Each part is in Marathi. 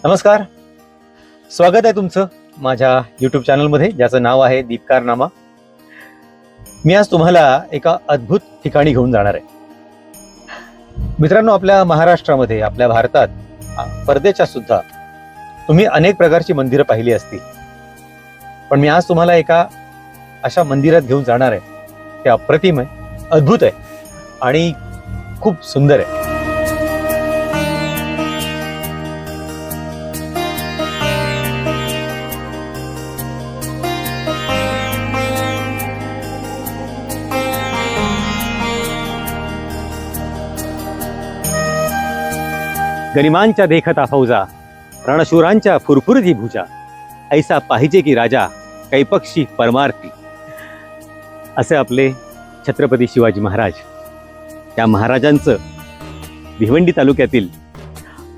नमस्कार, स्वागत आहे तुमचं माझ्या यूट्यूब चॅनलमध्ये, ज्याचं नाव आहे दीपकारनामा. मी आज तुम्हाला एका अद्भुत ठिकाणी घेऊन जाणार आहे. मित्रांनो, आपल्या महाराष्ट्रामध्ये, आपल्या भारतात, परदेशात सुद्धा तुम्ही अनेक प्रकारची मंदिरं पाहिली असतील, पण मी आज तुम्हाला एका अशा मंदिरात घेऊन जाणार आहे. ते अप्रतिम आहे, अद्भुत आहे आणि खूप सुंदर आहे. गरिमांच्या देखता फौजा, रणशूरांच्या फुरफुरती भुजा, ऐसा पाहिजे की राजा, कैपक्षी परमार्थी. असे आपले छत्रपती शिवाजी महाराज. त्या महाराजांचं भिवंडी तालुक्यातील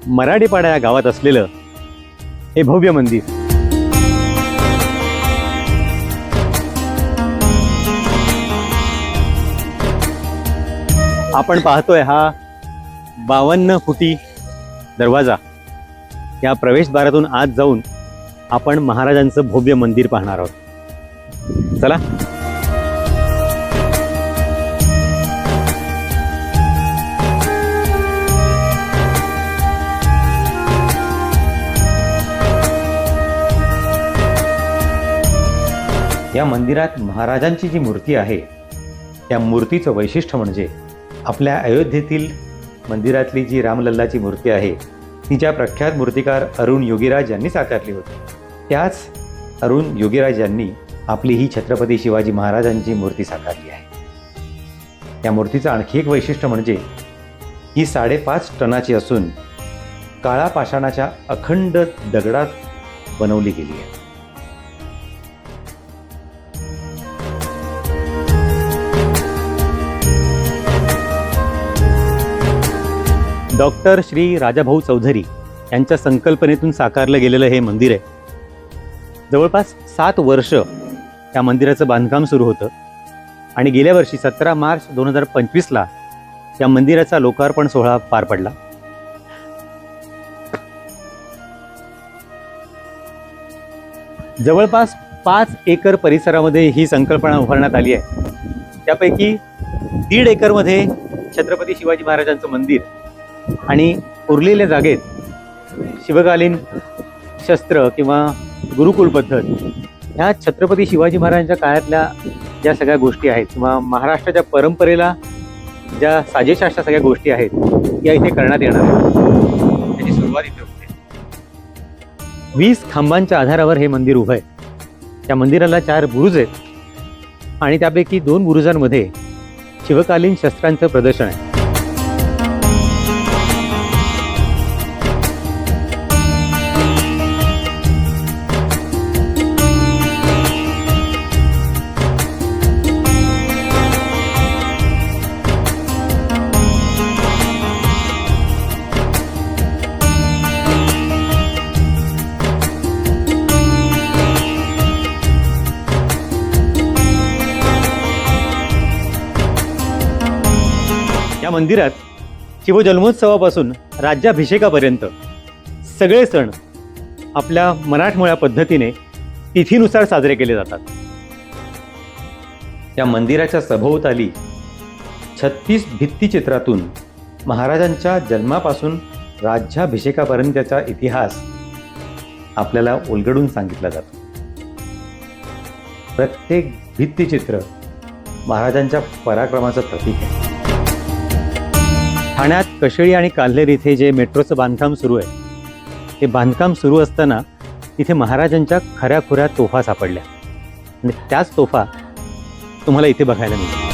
मराडेपाडा या गावात असलेलं हे भव्य मंदिर. आपण पाहतोय हा 52 फुटी दरवाजा. या प्रवेशद्वारातून आत जाऊन आपण महाराजांचं भव्य मंदिर पाहणार आहोत. चला. या मंदिरात महाराजांची जी मूर्ती आहे, त्या मूर्तीचं वैशिष्ट्य म्हणजे आपल्या अयोध्येतील मंदिरातली जी रामलल्लाची मूर्ती आहे, ती ज्या प्रख्यात मूर्तिकार अरुण योगीराज यांनी साकारली होती, त्याच अरुण योगीराज यांनी आपली ही छत्रपती शिवाजी महाराजांची मूर्ती साकारली आहे. या मूर्तीचं आणखी एक वैशिष्ट्य म्हणजे ही 5.5 टनाची असून काळा पाषाणाच्या अखंड दगडात बनवली गेली आहे. डॉक्टर श्री राजाभाऊ चौधरी यांच्या संकल्पनेतून साकारलं गेलेलं हे मंदिर आहे. जवळपास 7 वर्ष या मंदिराचं बांधकाम सुरू होतं आणि गेल्या वर्षी 17 मार्च 2025ला या मंदिराचा लोकार्पण सोहळा पार पडला. जवळपास 5 एकर परिसरामध्ये ही संकल्पना उभारण्यात आली आहे. त्यापैकी 1.5 एकरमध्ये छत्रपती शिवाजी महाराजांचं मंदिर आणि उरलेल्या जागेत शिवकालीन शस्त्र किंवा गुरुकुल पद्धत, ह्या छत्रपती शिवाजी महाराजांच्या काळातल्या ज्या सगळ्या गोष्टी आहेत किंवा महाराष्ट्राच्या परंपरेला ज्या साजेशा अशा सगळ्या गोष्टी आहेत, या इथे करण्यात येणार आहेत. त्याची सुरुवात इथे होते. 20 खांबांच्या आधारावर हे मंदिर उभं आहे. त्या मंदिराला 4 बुरुज आहेत आणि त्यापैकी 2 बुरुजांमध्ये शिवकालीन शस्त्रांचं प्रदर्शन आहे. या मंदिरात शिवजन्मोत्सवापासून राज्याभिषेकापर्यंत सगळे सण आपल्या मराठमोळ्या पद्धतीने तिथीनुसार साजरे केले जातात. या मंदिराच्या सभोवताली 36 भित्तिचित्रातून महाराजांच्या जन्मापासून राज्याभिषेकापर्यंतचा इतिहास आपल्याला उलगडून सांगितला जातो. प्रत्येक भित्तिचित्र महाराजांच्या पराक्रमाचं प्रतीक आहे. ठाण्यात कशेळी आणि काल्हेर इथे जे मेट्रोचं बांधकाम सुरू आहे, ते बांधकाम सुरू असताना इथे महाराजांच्या खऱ्याखुऱ्या तोफा सापडल्या आणि त्याच तोफा तुम्हाला इथे बघायला मिळतात.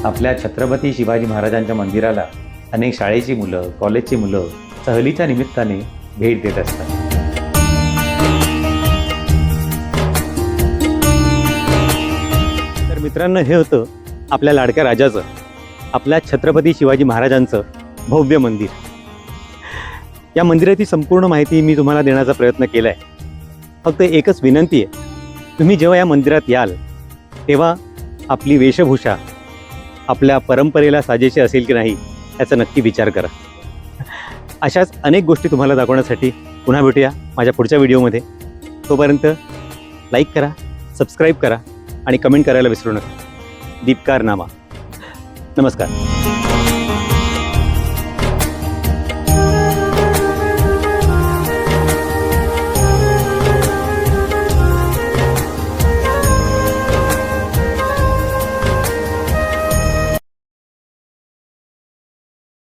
आपल्या छत्रपती शिवाजी महाराजांच्या मंदिराला अनेक शाळेची मुलं, कॉलेजची मुलं सहलीच्या निमित्ताने भेट देत असतात. मित्रांनो, हे होतं आपल्या लाडक्या राजाचं, आपल्या छत्रपती शिवाजी महाराजांचं भव्य मंदिर. या मंदिराची संपूर्ण माहिती मी तुम्हाला देण्याचा प्रयत्न केला आहे. फक्त एकच विनंती आहे, तुम्ही जेव्हा या मंदिरात याल तेव्हा आपली वेशभूषा आपल्या परंपरेला साजेसे असेल की नाही याचा नक्की विचार करा. अशाच अनेक गोष्टी तुम्हाला दाखवण्यासाठी पुन्हा भेटूया माझ्या पुढच्या व्हिडिओमध्ये. तोपर्यंत लाईक करा, सबस्क्राईब करा आणि कमेंट करायला विसरू नका. दीपकारनामा. नमस्कार.